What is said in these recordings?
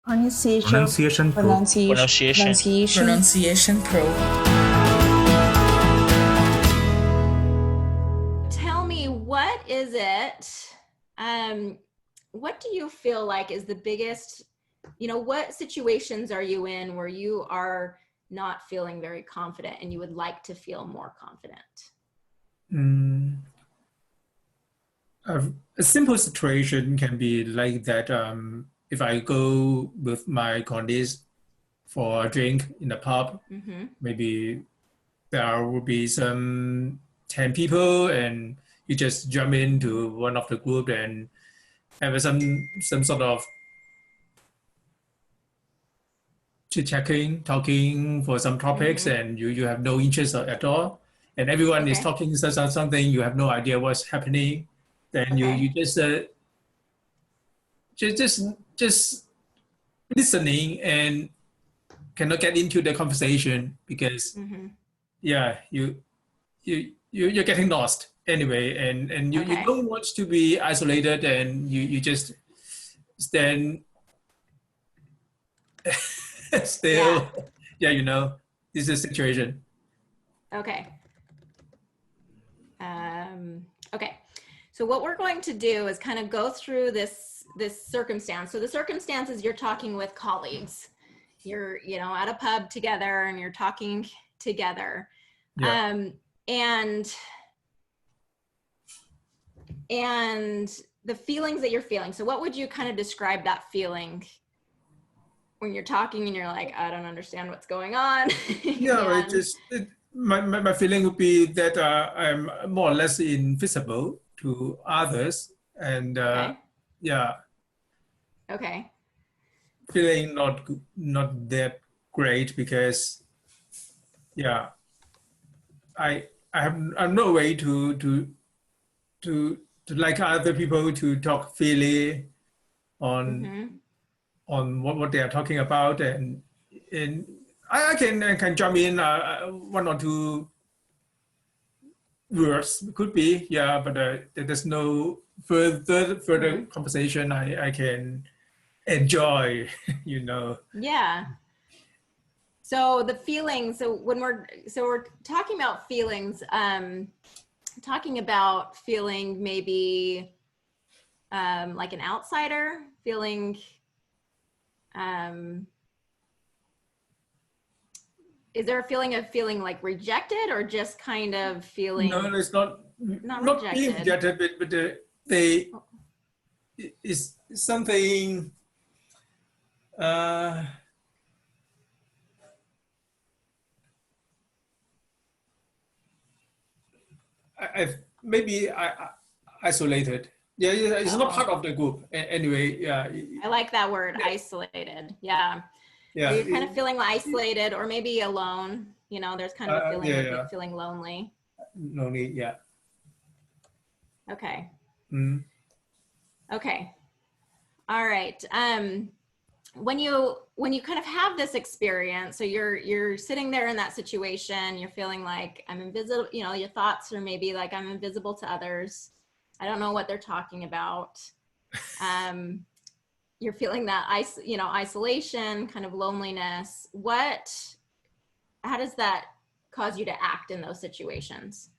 Pronunciation Pro. Pronunciation Pro. Tell me, what is it? What do you feel like is the biggest, what situations are you in where you are not feeling very confident and you would like to feel more confident? A simple situation can be like that. If I go with my colleagues for a drink in a pub, maybe there will be some 10 people and you just jump into one of the group and have some sort of chit-chatting, talking for some topics, and you have no interest at all. And everyone is talking something, you have no idea what's happening. Then you just listening and cannot get into the conversation because you're getting lost anyway, and you don't want to be isolated, and you just stand still. This is a situation. Okay. Okay. So what we're going to do is kind of go through this circumstance. So the circumstance is you're talking with colleagues. You're, at a pub together and you're talking together. Yeah. And the feelings that you're feeling. So what would you kind of describe that feeling when you're talking and you're like, I don't understand what's going on? My feeling would be that I'm more or less invisible to others, and feeling not that great because I have no way to like other people to talk freely on what they are talking about, and I can jump in one or two words, could be, but there's no further conversation I can enjoy. Yeah. So the feelings. So when we're talking about feelings, talking about feeling maybe like an outsider, feeling. Is there a feeling of feeling like rejected, or just kind of feeling? No, it's not rejected. Being rejected, but they is something. Maybe isolated. Yeah, it's not part of the group. Anyway, yeah. I like that word, isolated. Yeah. Yeah. So you're kind of feeling isolated, or maybe alone. There's kind of a feeling of feeling lonely. Lonely, yeah. Okay. Okay. All right. When you kind of have this experience, so you're sitting there in that situation, you're feeling like I'm invisible, your thoughts are maybe like I'm invisible to others. I don't know what they're talking about. You're feeling that isolation, kind of loneliness. How does that cause you to act in those situations?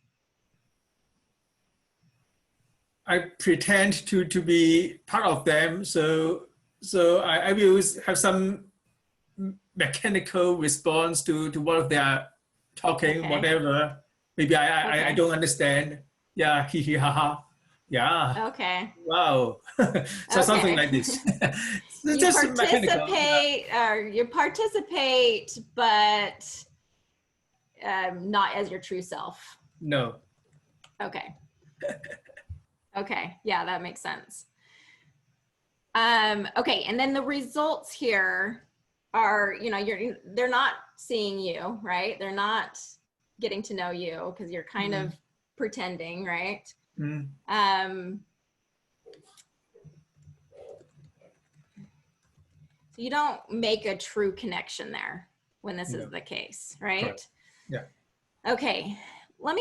I pretend to be part of them, so I will have some mechanical response to what they are talking, whatever. Maybe I don't understand. Yeah, hee hee ha ha. Yeah. Okay. Wow. So something like this. You participate, but not as your true self. No. Okay. Okay. Yeah, that makes sense. Okay. And then the results here are, they're not seeing you, right? They're not getting to know you because you're kind of pretending, right? So you don't make a true connection there when this is the case, right? Correct. Yeah. Okay. Let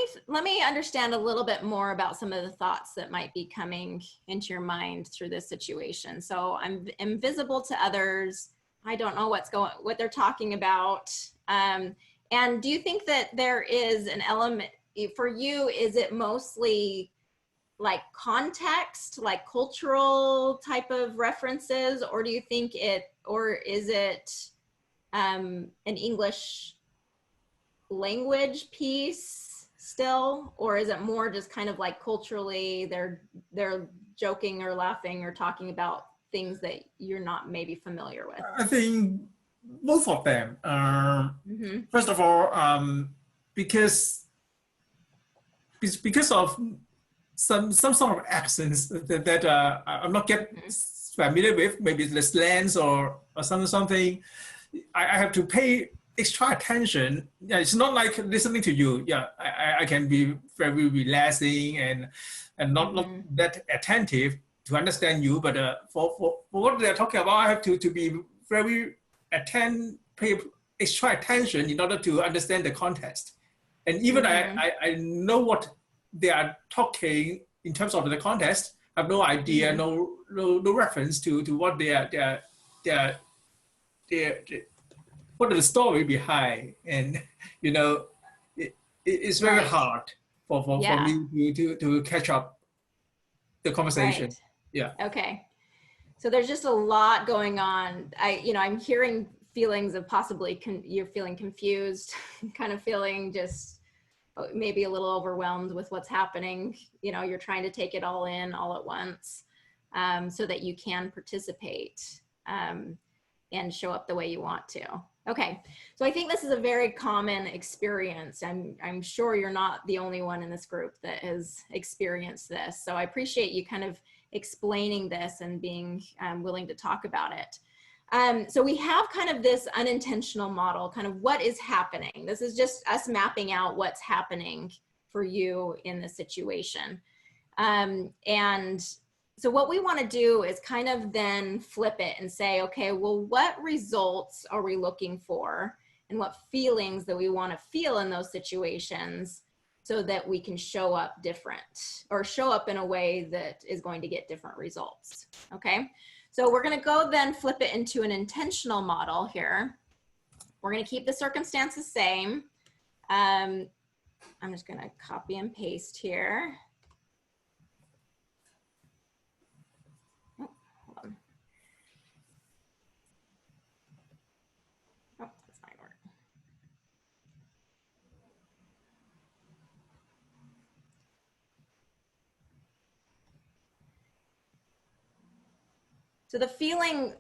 me understand a little bit more about some of the thoughts that might be coming into your mind through this situation. So I'm invisible to others. I don't know what they're talking about. And do you think that there is an element for you? Is it mostly like context, like cultural type of references, or do you think or is it an English language piece still, or is it more just kind of like culturally they're joking or laughing or talking about things that you're not maybe familiar with? I think both of them. First of all, because of some sort of accents that I'm not familiar with, maybe the slangs or something. I have to pay extra attention. Yeah, it's not like listening to you. Yeah, I can be very relaxing and not that attentive to understand you. But for what they're talking about, I have to be very pay extra attention in order to understand the context. And even I know what they are talking in terms of the context. I have no idea, no reference to what they are what is the story behind. And it's very hard for me to catch up the conversation. Right. Yeah. Okay. So there's just a lot going on. I'm hearing feelings of possibly you're feeling confused, kind of feeling just maybe a little overwhelmed with what's happening. You're trying to take it all in all at once, so that you can participate and show up the way you want to. Okay, so I think this is a very common experience. I'm sure you're not the only one in this group that has experienced this. So I appreciate you kind of explaining this and being willing to talk about it. So we have kind of this unintentional model, kind of what is happening. This is just us mapping out what's happening for you in the situation. And so what we want to do is kind of then flip it and say, okay, well, what results are we looking for and what feelings that we want to feel in those situations so that we can show up different or show up in a way that is going to get different results. Okay. So we're going to go then flip it into an intentional model here. We're going to keep the circumstance the same. I'm just going to copy and paste here. Oh, hold on. Oh, that's not working. So the feeling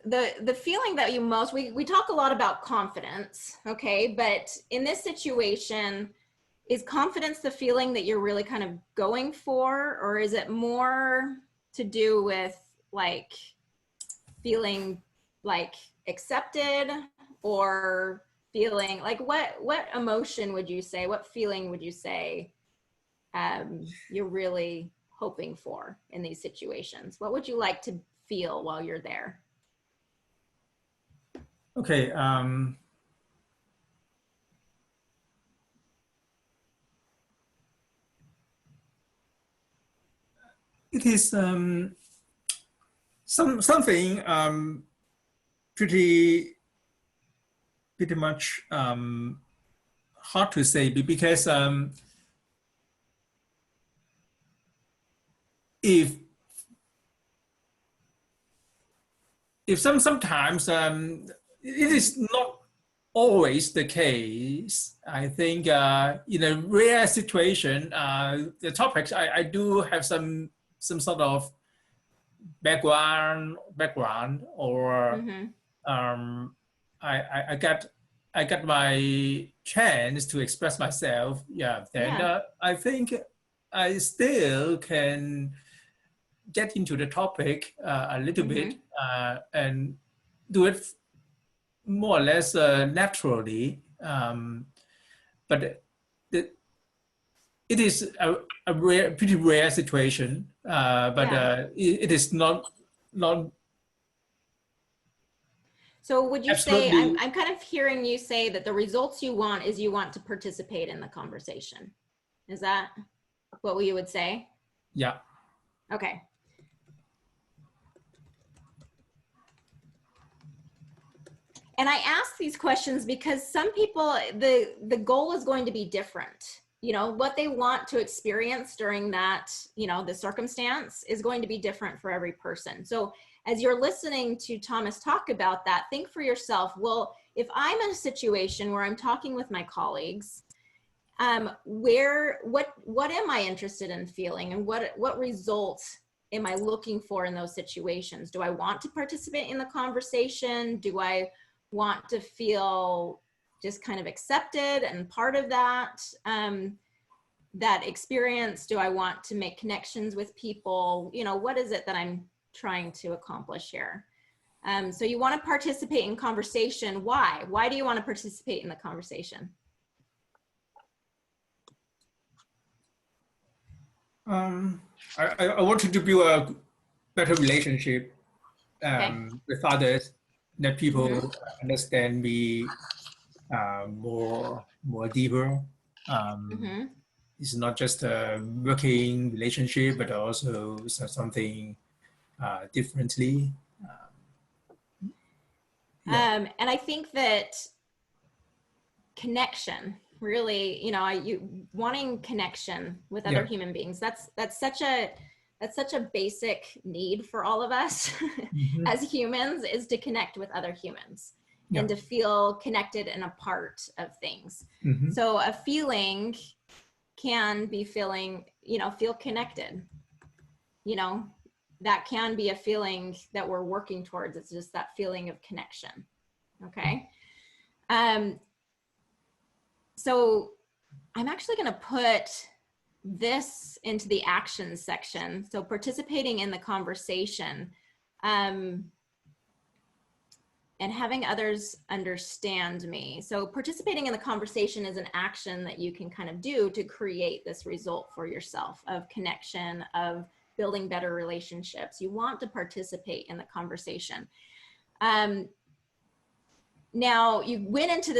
that you most, we talk a lot about confidence, okay? But in this situation, is confidence the feeling that you're really kind of going for, or is it more to do with like feeling like accepted, or feeling like what emotion would you say, what feeling would you say you're really hoping for in these situations? What would you like to feel while you're there? Okay. It is something pretty much hard to say, because if sometimes it is not always the case. I think in a rare situation, the topics I do have some sort of background, or I got my chance to express myself. Yeah, then I think I still can get into the topic a little bit and do it more or less naturally. But it is a pretty rare situation. But it is not. So would you say, Absolutely. I'm kind of hearing you say that the results you want is you want to participate in the conversation. Is that what you would say? Yeah. Okay. And I ask these questions because some people, the goal is going to be different. You know, what they want to experience during that, you know, the circumstance is going to be different for every person. So as you're listening to Thomas talk about that, think for yourself, well, if I'm in a situation where I'm talking with my colleagues, what am I interested in feeling, and what results am I looking for in those situations? Do I want to participate in the conversation? Do I want to feel just kind of accepted and part of that that experience? Do I want to make connections with people? You know, what is it that I'm trying to accomplish here? So you want to participate in conversation. Why? Why do you want to participate in the conversation? I wanted to build a better relationship with others, that people understand me more deeper. It's not just a working relationship, but also something differently. And I think that connection, really, you know, you wanting connection with other human beings, that's such a basic need for all of us as humans, is to connect with other humans and to feel connected and a part of things. So a feeling can be feeling, you know, feel connected, you know, that can be a feeling that we're working towards. It's just that feeling of connection. Okay. So I'm actually going to put this into the actions section. So participating in the conversation, and having others understand me. So participating in the conversation is an action that you can kind of do to create this result for yourself of connection, of building better relationships. You want to participate in the conversation. Now you went into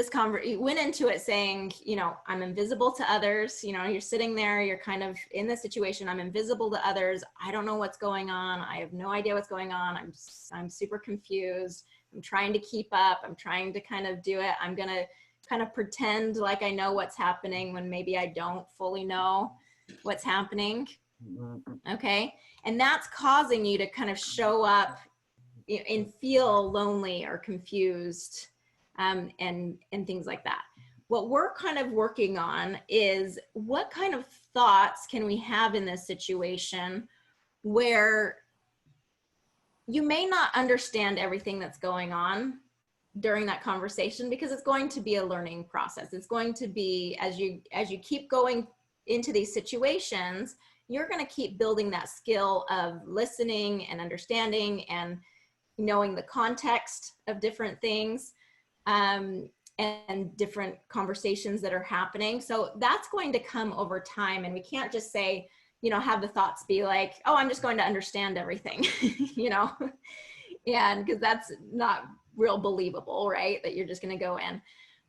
it saying, you know, I'm invisible to others. You know, you're sitting there, you're kind of in this situation. I'm invisible to others. I don't know what's going on. I have no idea what's going on. I'm super confused. I'm trying to keep up. I'm trying to kind of do it. I'm going to kind of pretend like I know what's happening when maybe I don't fully know what's happening. Okay. And that's causing you to kind of show up and feel lonely or confused, and things like that. What we're kind of working on is, what kind of thoughts can we have in this situation where you may not understand everything that's going on during that conversation, because it's going to be a learning process. It's going to be, as you keep going into these situations, you're going to keep building that skill of listening and understanding and knowing the context of different things, and different conversations that are happening. So that's going to come over time. And we can't just say, you know, have the thoughts be like, oh, I'm just going to understand everything, you know, and because that's not real believable, right? That you're just going to go in.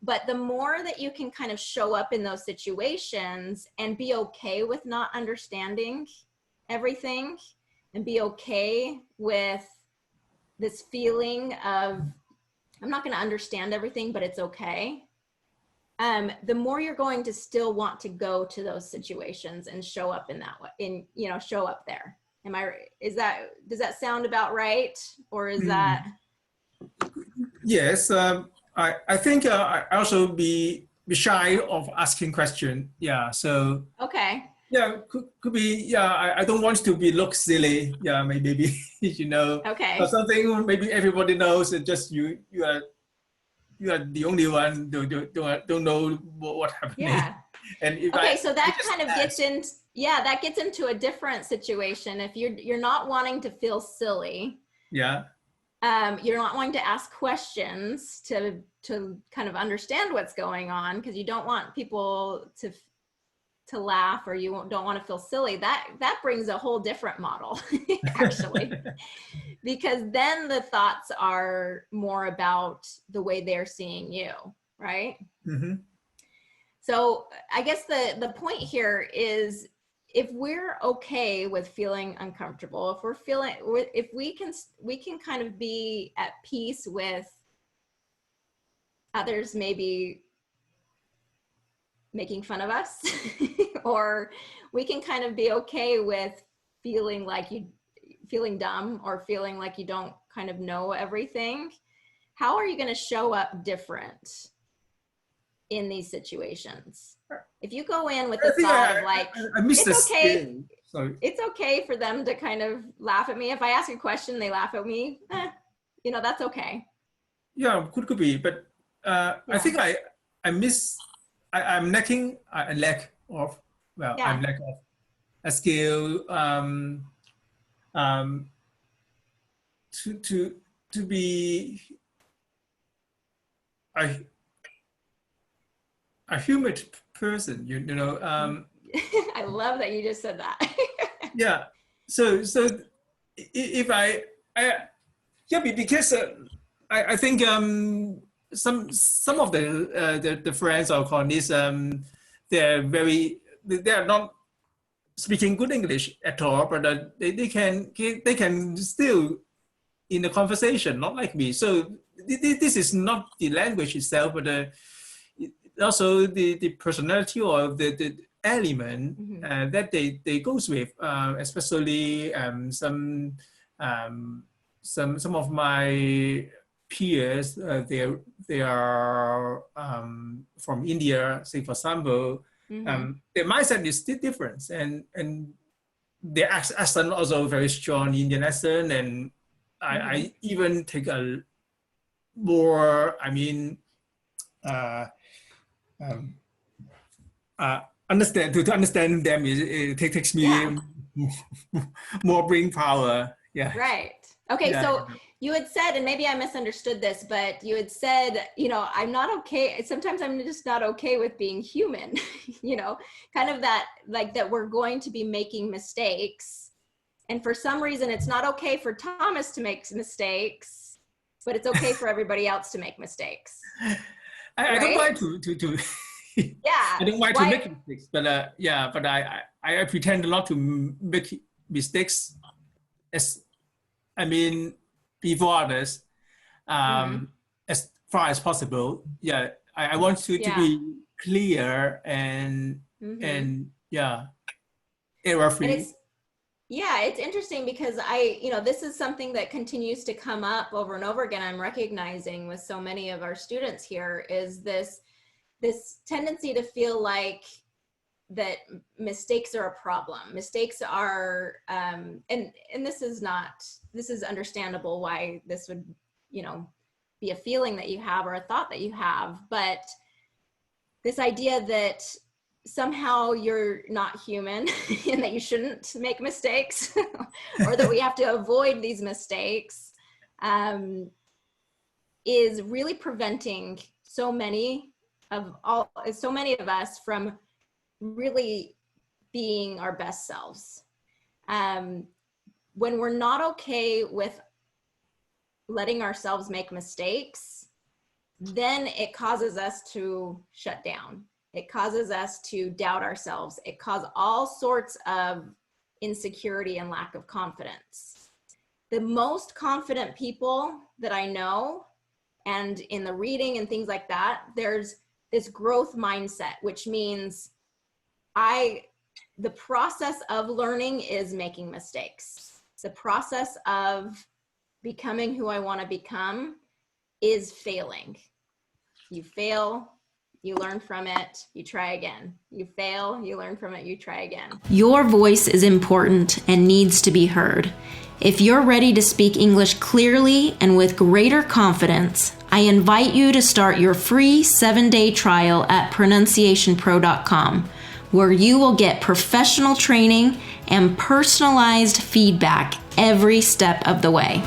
But the more that you can kind of show up in those situations and be okay with not understanding everything, and be okay with this feeling of, I'm not going to understand everything, but it's okay. The more you're going to still want to go to those situations and show up in that way, show up there. Does that sound about right? Or is that? Yes. I think I also be shy of asking question. Yeah. So. Okay. Yeah, could be. Yeah, I don't want to look silly. Yeah, maybe you know. Okay. Or something maybe everybody knows. That just you are the only one don't know what happening. Yeah. And if okay, so that kind of gets into, that gets into a different situation. If you're not wanting to feel silly. Yeah. You're not wanting to ask questions to kind of understand what's going on, because you don't want people to laugh, or you don't want to feel silly. That brings a whole different model, actually, because then the thoughts are more about the way they're seeing you, right? So I guess the point here is, if we're okay with feeling uncomfortable, if we can kind of be at peace with others may be making fun of us, or we can kind of be okay with feeling dumb or feeling like you don't kind of know everything. How are you going to show up different in these situations? If you go in with the thought of like, I missed it's okay. Sorry. It's okay for them to kind of laugh at me. If I ask a question, they laugh at me. That's okay. Yeah, could be, but I think I'm lacking a lack of I'm lack of a skill to be a human person, you know. I love that you just said that. Yeah. So if because I think some of the friends or colleagues they are not speaking good English at all, but they can still in the conversation, not like me. So this is not the language itself, but also the personality or the element that they goes with, especially some of my peers. They are from India, say for example. Their mindset is still different, and their accent also very strong Indian accent, and I even take a more, understand to understand them. It takes me more brain power. Yeah. Right. Okay. Yeah. So you had said, and maybe I misunderstood this, but you had said, I'm not okay. Sometimes I'm just not okay with being human, kind of that, like that we're going to be making mistakes. And for some reason, it's not okay for Thomas to make mistakes, but it's okay for everybody else to make mistakes. I don't mind to I don't mind to make mistakes, but I pretend not to make mistakes before others, as far as possible. Yeah, I want to be clear and error free. It's interesting because this is something that continues to come up over and over again. I'm recognizing with so many of our students here is this tendency to feel like that mistakes are a problem. Mistakes are, and this is understandable why this would, be a feeling that you have or a thought that you have, but this idea that somehow you're not human and that you shouldn't make mistakes or that we have to avoid these mistakes is really preventing so many of us from really being our best selves. When we're not okay with letting ourselves make mistakes, then it causes us to shut down. It causes us to doubt ourselves. It causes all sorts of insecurity and lack of confidence. The most confident people that I know, and in the reading and things like that, there's this growth mindset, which means the process of learning is making mistakes. The process of becoming who I want to become is failing. You fail, you learn from it, you try again. You fail, you learn from it, you try again. Your voice is important and needs to be heard. If you're ready to speak English clearly and with greater confidence, I invite you to start your free 7-day trial at pronunciationpro.com, where you will get professional training and personalized feedback every step of the way.